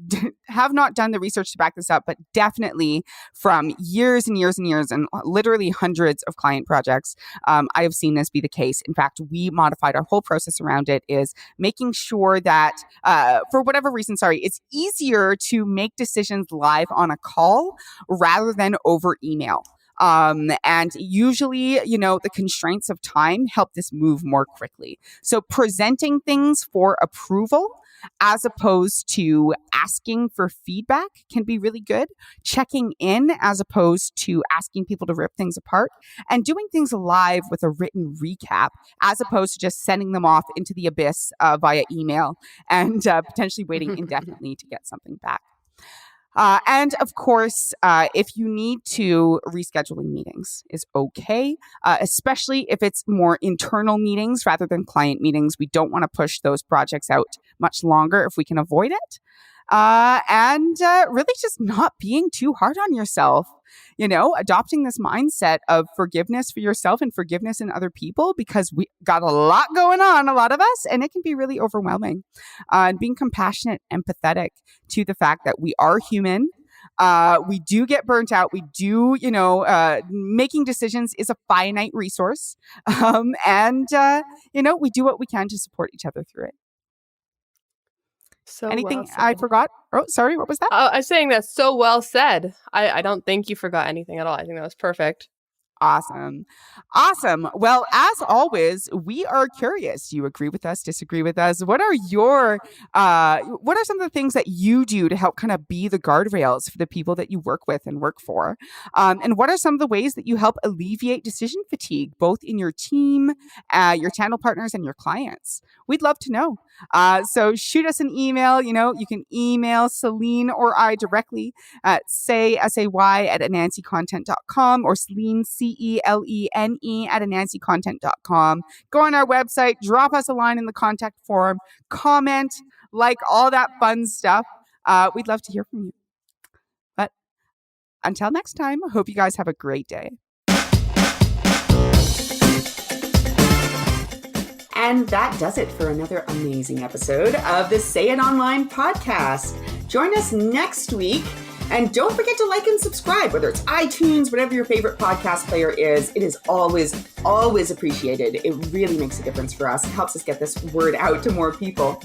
have not done the research to back this up, but definitely from years and years and years and literally hundreds of client projects, I have seen this be the case. In fact, we modified our whole process around it, is making sure that for whatever reason, it's easier to make decisions live on a call rather than over email. And usually, the constraints of time help this move more quickly. So presenting things for approval as opposed to asking for feedback can be really good. Checking in as opposed to asking people to rip things apart, and doing things live with a written recap as opposed to just sending them off into the abyss via email and potentially waiting indefinitely to get something back. And of course, if you need to, rescheduling meetings is okay, especially if it's more internal meetings rather than client meetings. We don't want to push those projects out much longer if we can avoid it. And really just not being too hard on yourself, adopting this mindset of forgiveness for yourself and forgiveness in other people, because we got a lot going on, a lot of us, and it can be really overwhelming. And being compassionate, empathetic to the fact that we are human. We do get burnt out. We do, making decisions is a finite resource. We do what we can to support each other through it. So Anything well I said. forgot? Oh, sorry. What was that? I was saying that's so well said. I don't think you forgot anything at all. I think that was perfect. Awesome. Well, as always, we are curious. Do you agree with us, disagree with us? What are some of the things that you do to help kind of be the guardrails for the people that you work with and work for? And what are some of the ways that you help alleviate decision fatigue, both in your team, your channel partners, and your clients? We'd love to know. So shoot us an email. You can email Celene or I directly at say@anansicontent.com or Celene, CELENE at anansicontent.com. Go on our website, drop us a line in the contact form, comment, like all that fun stuff. We'd love to hear from you. But until next time, I hope you guys have a great day. And that does it for another amazing episode of the Say It Online podcast. Join us next week. And don't forget to like and subscribe, whether it's iTunes, whatever your favorite podcast player is. It is always, always appreciated. It really makes a difference for us. It helps us get this word out to more people.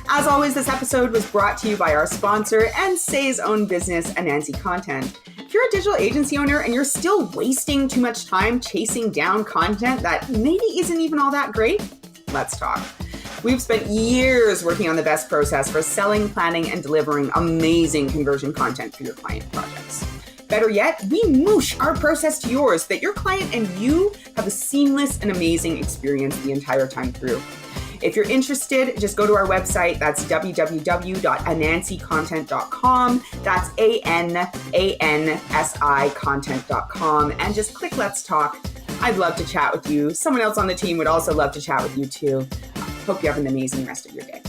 As always, this episode was brought to you by our sponsor and Say's own business, Anansi Content. If you're a digital agency owner and you're still wasting too much time chasing down content that maybe isn't even all that great, let's talk. We've spent years working on the best process for selling, planning, and delivering amazing conversion content for your client projects. Better yet, we moosh our process to yours so that your client and you have a seamless and amazing experience the entire time through. If you're interested, just go to our website. That's www.anansicontent.com. That's ANANSI content.com. And just click Let's Talk. I'd love to chat with you. Someone else on the team would also love to chat with you too. Hope you have an amazing rest of your day.